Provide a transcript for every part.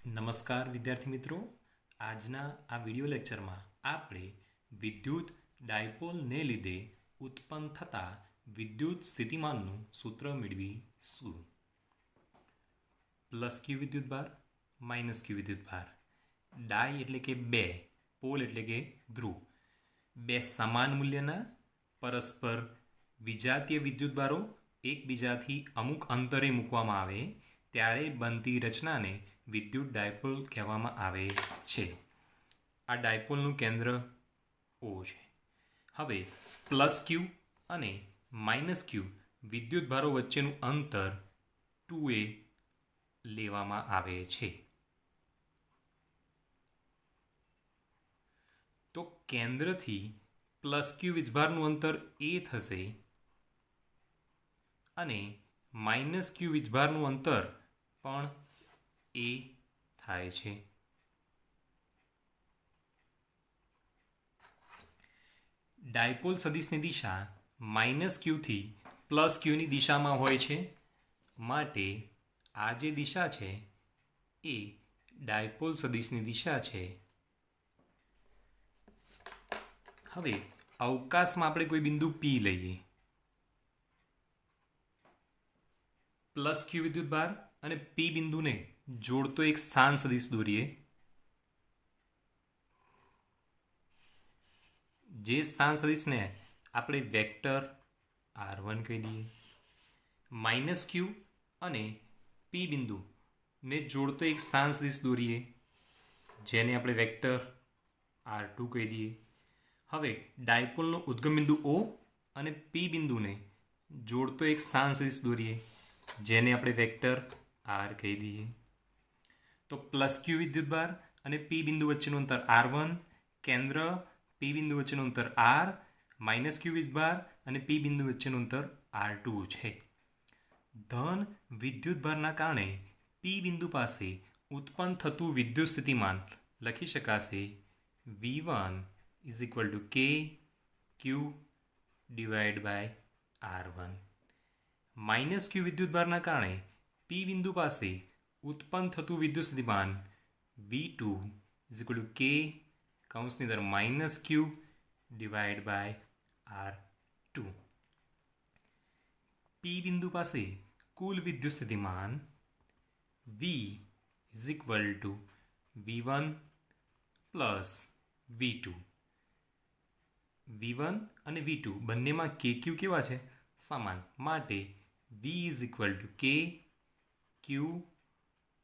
નમસ્કાર વિદ્યાર્થી મિત્રો, આજના આ વિડિયો લેક્ચરમાં આપણે વિદ્યુત ડાયપોલને લીધે ઉત્પન્ન થતા વિદ્યુત સ્થિતિમાનનું સૂત્ર મેળવીશું. પ્લસ ક્યુ વિદ્યુતભાર, માઇનસ ક્યુ વિદ્યુતભાર. ડાય એટલે કે બે, પોલ એટલે કે ધ્રુવ. બે સમાન મૂલ્યના પરસ્પર વિજાતીય વિદ્યુતભારો એકબીજાથી અમુક અંતરે મૂકવામાં આવે ત્યારે બનતી રચનાને વિદ્યુત ડાયપોલ કહેવામાં આવે છે. આ ડાયપોલનું કેન્દ્ર O છે. હવે પ્લસ ક્યુ અને માઇનસ ક્યુ વિદ્યુતભારો વચ્ચેનું અંતર 2a લેવામાં આવે છે. તો કેન્દ્રથી પ્લસ ક્યુ વિદ્યુતભારનું અંતર a થશે અને માઇનસ ક્યુ વિદ્યુતભારનું અંતર પણ a થાય છે. ડાયપોલ સદિશની દિશા માઇનસ ક્યુથી પ્લસ ક્યુની દિશામાં હોય છે, માટે આ જે દિશા છે એ ડાયપોલ સદિશની દિશા છે. હવે અવકાશમાં આપણે કોઈ બિંદુ P લઈએ. પ્લસ ક્યુ વિદ્યુતભાર અને P બિંદુને જોડતો એક સ્થાન સદિશ દોરીએ. જે સ્થાન સદિશને આપણે વેક્ટર R1 કહી દઈએ. માઇનસ ક્યુ અને P બિંદુને જોડતો એક સ્થાન સદિશ દોરીએ, જેને આપણે વેક્ટર R2 કહી દઈએ. હવે ડાયપોલનો ઉદ્ગમ બિંદુ O અને P બિંદુને જોડતો એક સ્થાન સદિશ દોરીએ, જેને આપણે વેક્ટર R કહી દઈએ. તો પ્લસ ક્યુ વિદ્યુતભાર અને P બિંદુ વચ્ચેનું અંતર R1, કેન્દ્ર P બિંદુ વચ્ચેનું અંતર R, માઇનસ ક્યુ વિદ્યુતભાર અને P બિંદુ વચ્ચેનું અંતર R2 છે. ધન વિદ્યુતભારના કારણે P બિંદુ પાસે ઉત્પન્ન થતું વિદ્યુત સ્થિતિમાન લખી શકાશે V1 = K Q / R1. Minus ક્યુ વિદ્યુતભારના કારણે P બિંદુ પાસે ઉત્પન્ન થતું વિદ્યુત સ્થિતિમાન V2 = K - Q / R2. P બિંદુ પાસે કુલ વિદ્યુત સ્થિતિમાન V = V1 + V2. V1 અને V2 બંનેમાં KQ કેવા છે? સમાન. માટે V = K Q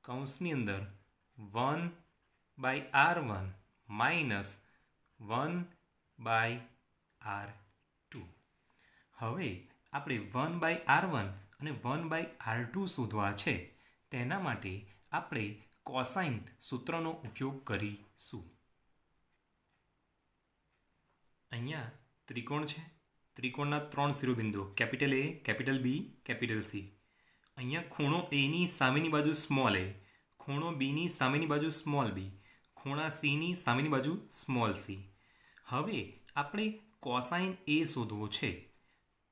(1/R1 - 1/R2). હવે આપણે 1/R1 અને 1/R2 શોધવા છે. તેના માટે આપણે કોસાઇન સૂત્રનો ઉપયોગ કરીશું. અહીંયા ત્રિકોણ છે. ત્રિકોણના 3 શિરોબિંદુઓ capital A, capital B, capital C. અહીંયા ખૂણો Aની સામેની બાજુ સ્મોલ a, ખૂણો Bની સામેની બાજુ સ્મોલ b, ખૂણા Cની સામેની બાજુ સ્મોલ c. હવે આપણે કોસાઇન A શોધવો છે.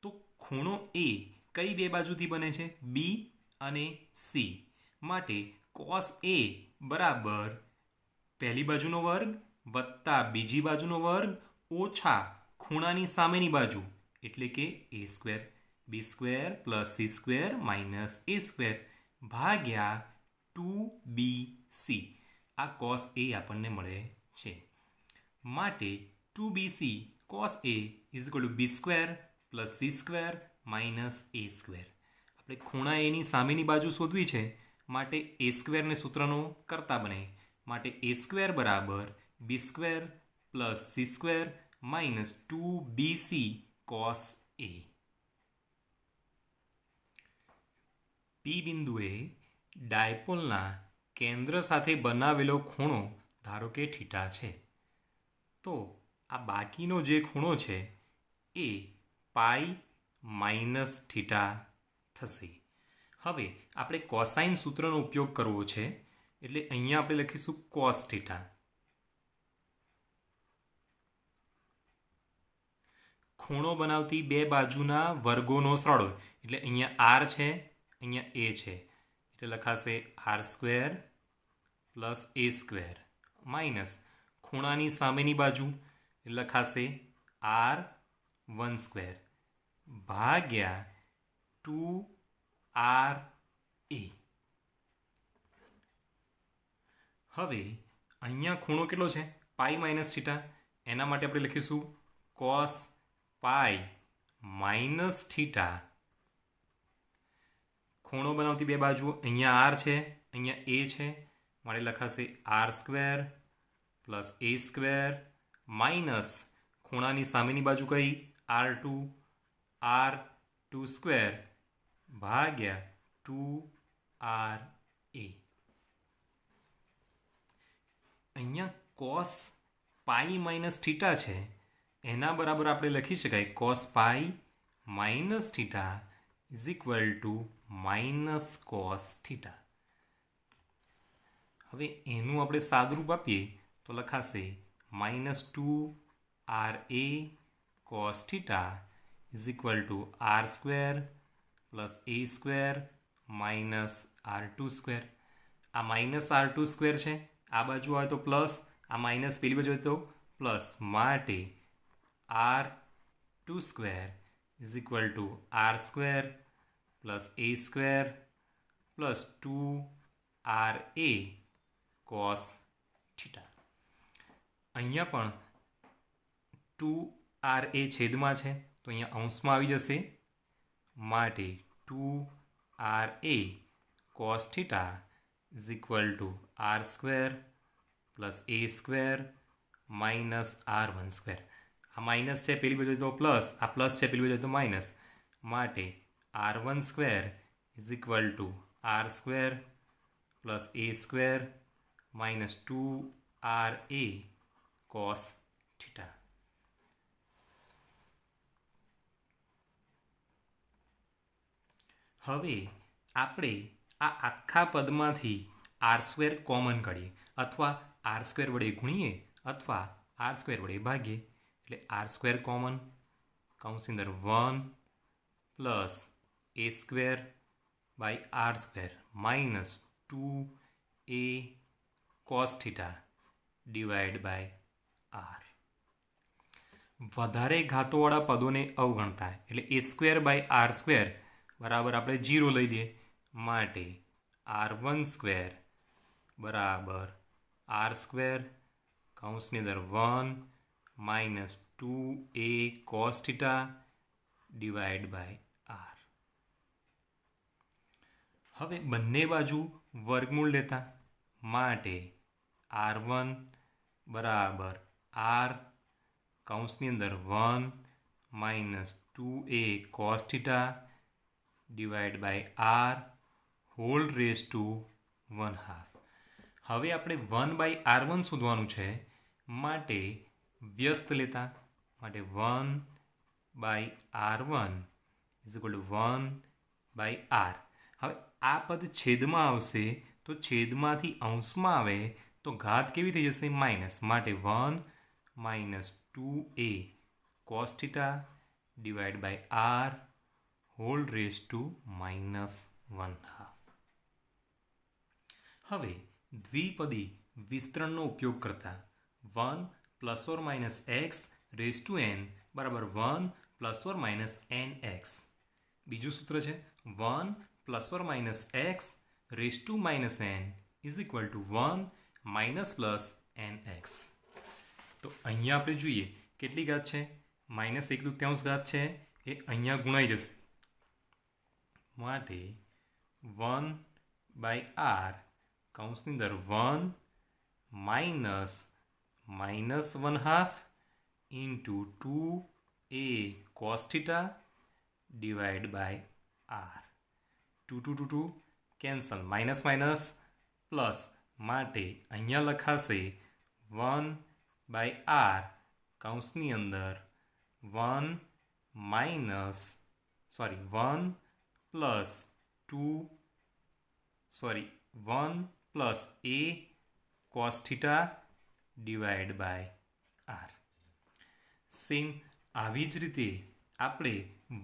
તો ખૂણો A કઈ બે બાજુથી બને છે? B અને C. માટે cos A બરાબર પહેલી બાજુનો વર્ગ વત્તા બીજી બાજુનો વર્ગ ઓછા ખૂણાની સામેની બાજુ એટલે કે A², B² + C² - A² ભાગ્યા 2BC. આ cos A આપણને મળે છે. માટે 2BC cos A = B² + C² - A². આપણે ખૂણા Aની સામેની બાજુ શોધવી છે, માટે A² ને સૂત્રનો કરતા બને. માટે A² બરાબર B² + C² - 2BC cos A. P બિંદુએ ડાયપોલના કેન્દ્ર સાથે બનાવેલો ખૂણો ધારો કે થીટા છે. તો આ બાકીનો જે ખૂણો છે એ π - θ થશે. હવે આપણે કોસાઇન સૂત્રનો ઉપયોગ કરવો છે, એટલે અહીંયા આપણે લખીશું cos θ. ખૂણો બનાવતી બે બાજુના વર્ગોનો સરવાળો, એટલે અહીંયા R છે, અહીંયા A છે, એટલે લખાશે R² પ્લસ એ સ્ક્વેર માઇનસ ખૂણાની સામેની બાજુ લખાશે r1² ભાગ્યા 2r a. હવે અહીંયા ખૂણો કેટલો છે પાઈ માઇનસ થીટા, એના માટે આપણે લખીશું કોસ પાઈ માઇનસ થીટા. ખૂણો બનાવતી બે બાજુ અહીંયા આર છે અહીંયા એ છે, માટે લખાશે r² plus a square minus ખૂણાની સામેની બાજુ કઈ r2² ભાગ્યા 2ra. અહીંયા કોસ પાઈ માઇનસ થીટા છે એના બરાબર આપણે લખી શકાય cos pi minus theta is equal two minus cos theta. હવે એનું આપણે સાદુરૂપ આપીએ તો લખાશે -2ra cos theta is equal two r² plus a square minus r2². આ માઇનસ r2² છે, આ બાજુ આવે તો પ્લસ, આ માઇનસ પેલી બાજુ આવે તો પ્લસ, માટે r2² is equal two r² plus a square plus 2ra cos theta. અહીંયા પણ 2ra છેદમાં છે તો અહીંયા અંશમાં આવી જશે, માટે 2ra cos theta is equal two r² plus a square minus r1². આ માઇનસ છે પેલી બાજુ તો પ્લસ, આ પ્લસ છે પેલી બાજુ તો માઇનસ, માટે r1² is equal two r² plus a square minus 2ra cos theta. હવે આપણે આ આખા પદમાંથી r² કોમન કાઢીએ, અથવા r² વડે ગુણીએ અથવા r² વડે ભાગીએ. એટલે r² કોમન, કૌંસની અંદર 1 plus a square by r² minus 2a cos theta divide by r. વધારે ઘાતોવાળા પદોને અવગણતા, એટલે a² બાય r² બરાબર આપણે 0 લઈ લઈએ, માટે r1² બરાબર r², કૌંસની અંદર 1 minus 2a cos theta divide by r. હવે બંને બાજુ વર્ગમૂળ લેતા, માટે r1 બરાબર r, કૌંસની અંદર 1 minus 2a cos theta divide by r whole raise to 1/2. હવે આપણે 1/r1 શોધવાનું છે, માટે વ્યસ્ત લેતા, માટે 1/r1 is equal two 1/r. હવે આ પદ છેદમાં આવશે તો છેદમાંથી અંશમાં આવે તો ઘાત કેવી થઈ જશે માઇનસ, માટે 1 minus 2a cos theta divide by r whole raise to -1/2. હવે દ્વિપદી વિસ્તરણનો ઉપયોગ કરતા 1 ± x રેઝ ટુ n બરાબર 1 ± nx. બીજું સૂત્ર છે 1 ± x raise to n is equal to 1 -nx. તો અહીંયા આપણે જોઈએ કેટલી ઘાત છે, -1/2 ઘાત છે, એ અહીંયા ગુણાઈ જશે, માટે 1/r, કૌંસની અંદર 1 minus -1/2 into 2a cos theta divide by r. 2 2 2 cancel, minus minus plus, માટે અહીંયા લખાશે 1/r, કૌંસની અંદર 1 plus a cos theta divide by r. Same આવી જ રીતે આપણે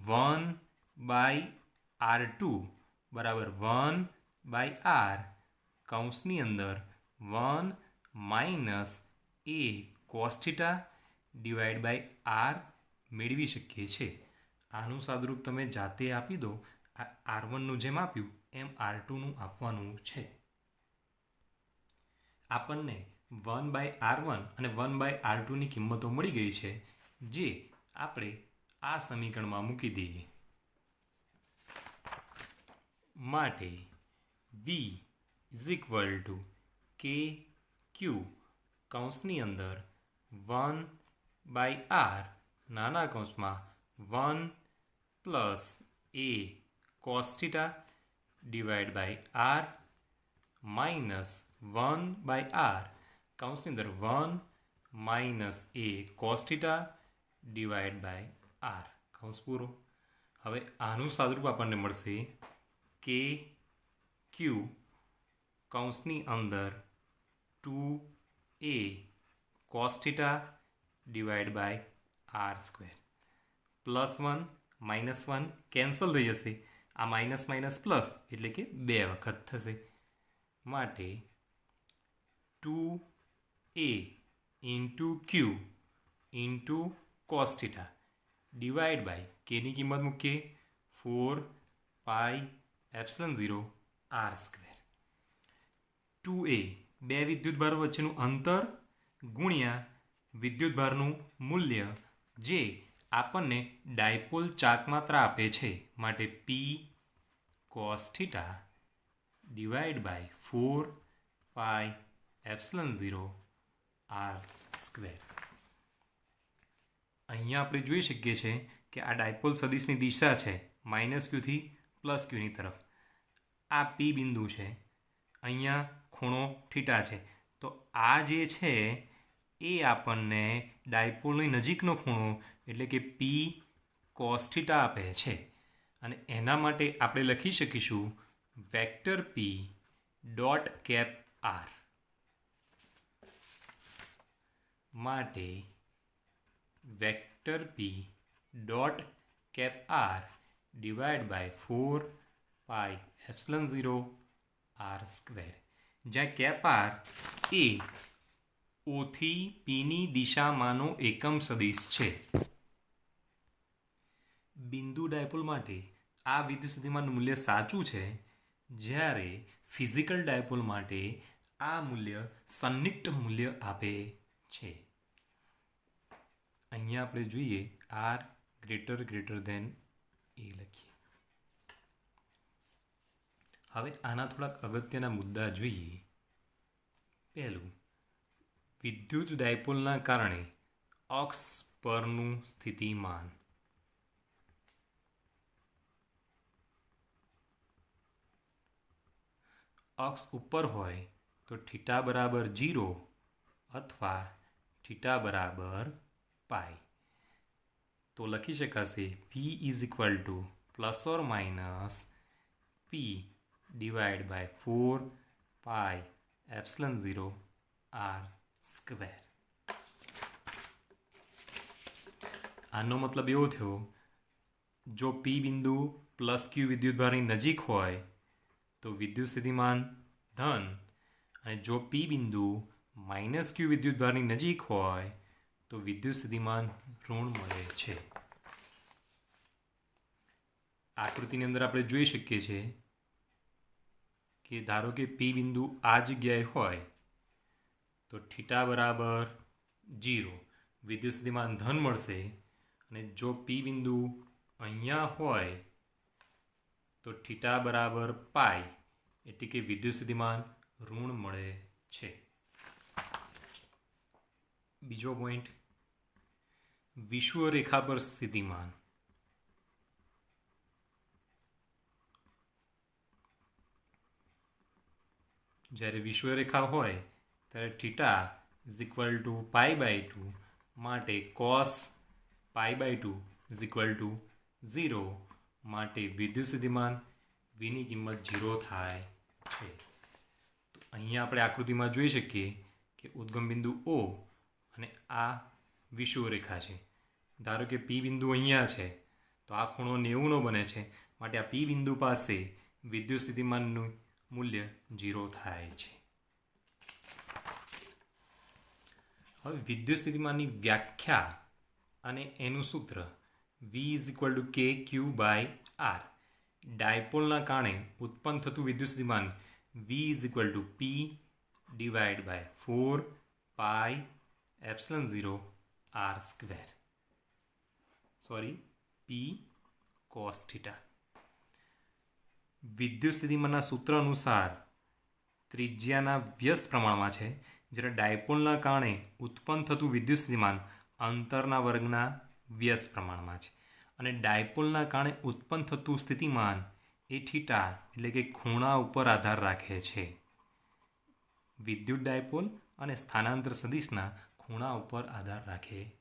1/r2 બરાબર 1/r, કૌંસની અંદર 1 minus a cos theta divide by r મેળવી શકીએ છીએ. આનું સાદુરૂપ તમે જાતે આપી દો. આ R1નું જેમ આપ્યું એમ R2નું આપવાનું છે. આપણને 1/R1 અને 1/R2ની કિંમતો મળી ગઈ છે, જે આપણે આ સમીકરણમાં મૂકી દઈએ. માટે V ઇઝ ઇક્વલ ટુ કે ક્યુ કૌંસની અંદર 1/R નાના કૌંસમાં 1 plus a cos theta divide by R minus 1/R કૌંસની અંદર 1 minus a cos theta divide by R કૌંસ પૂરો. હવે આનું સાદુરૂપ આપણને મળશે કે ક્યુ કૌંસની અંદર 2a cos theta divide by R square plus 1 minus 1 cancel થઈ જશે. આ માઇનસ માઇનસ પ્લસ એટલે કે 2 વખત થશે. માટે 2a into q into cos theta divide by કેની કિંમત મૂકીએ 4πε0 R સ્ક્વેર. 2a બે વિદ્યુતભારો વચ્ચેનું અંતર ગુણ્યા વિદ્યુતભારનું મૂલ્ય, જે આપણને ડાયપોલ ચાકમાત્રા આપે છે. માટે P cos theta divide by 4πε0 R square. અહીંયા આપણે જોઈ શકીએ છીએ કે આ ડાયપોલ સદિશની દિશા છે માઇનસ ક્યુથી પ્લસ ક્યુની તરફ. આ P બિંદુ છે, અહીંયા ખૂણો થીટા છે. તો આ જે છે એ આપણને ડાયપોલની નજીકનો ખૂણો એટલે કે P કોસ થીટા આપે છે. અને એના માટે આપણે લખી શકીશું vector P dot cap R. માટે vector P dot cap R divide by 4πε0 R square, જ્યાં કેપ R એ ઓથી પીની દિશામાંનો એકમ સદિશ છે. બિંદુ ડાયપોલ માટે આ વિદ્યુત સ્થિતિમાનનું મૂલ્ય સાચું છે, જ્યારે ફિઝિકલ ડાયપોલ માટે આ મૂલ્ય સન્નિગ્ધ મૂલ્ય આપે છે. અહીંયા આપણે જોઈએ R ગ્રેટર ધેન એ લખીએ. હવે આના થોડાક અગત્યના મુદ્દા જોઈએ. પહેલું, વિદ્યુત ડાયપોલના કારણે અક્ષ પરનું સ્થિતિમાન. અક્ષ ઉપર હોય તો થીટા બરાબર 0 અથવા થીટા બરાબર પાઈ. તો લખી શકાશે P is equal to plus or minus P divide by 4πε0 R square. આનો મતલબ એવો થયો, જો P બિંદુ પ્લસ ક્યુ વિદ્યુતભારની નજીક હોય તો વિદ્યુત સ્થિતિમાન ધન, અને જો P બિંદુ માઇનસ ક્યુ વિદ્યુતભારની નજીક હોય તો વિદ્યુત સ્થિતિમાન ઋણ મળે છે. આકૃતિની અંદર આપણે જોઈ શકીએ છીએ કે ધારો કે P બિંદુ આ જગ્યાએ હોય તો થીટા બરાબર 0 વિદ્યુત સ્થિતિમાન ધન મળશે. અને જો P બિંદુ અહીંયા હોય તો થીટા બરાબર પાઈ એટલે કે વિદ્યુત સ્થિતિમાન ઋણ મળે છે. બીજો પોઈન્ટ, વિષુવરેખા પર સ્થિતિમાન. જ્યારે વિષુવરેખા હોય ત્યારે થીટા ઇઝ ઇક્વલ ટુ π/2. માટે cos π/2 ઇઝ ઇક્વલ ટુ 0. માટે વિદ્યુત સ્થિતિમાન Vની કિંમત 0 થાય છે. તો અહીંયા આપણે આકૃતિમાં જોઈ શકીએ કે ઉદ્ગમ બિંદુ O અને આ વિષુવરેખા છે. ધારો કે P બિંદુ અહીંયા છે તો આ ખૂણો 90નો બને છે. માટે આ P બિંદુ પાસે વિદ્યુત સ્થિતિમાનનું મૂલ્ય 0 થાય છે. હવે વિદ્યુત સ્થિતિમાનની વ્યાખ્યા અને એનું સૂત્ર V = KQ/R. ડાયપોલના કારણે ઉત્પન્ન થતું વિદ્યુત સ્થિતિમાન V = P/4πε0r². P cos θ. વિદ્યુત સ્થિતિમાનના સૂત્ર અનુસાર ત્રિજ્યાના વ્યસ્ત પ્રમાણમાં છે, જ્યારે ડાયપોલના કારણે ઉત્પન્ન થતું વિદ્યુત સ્થિતિમાન અંતરના વર્ગના વ્યસ્ત પ્રમાણમાં છે. અને ડાયપોલના કારણે ઉત્પન્ન થતું સ્થિતિમાન એ થીટા એટલે કે ખૂણા ઉપર આધાર રાખે છે. વિદ્યુત ડાયપોલ અને સ્થાનાંતર સદિશના ખૂણા ઉપર આધાર રાખે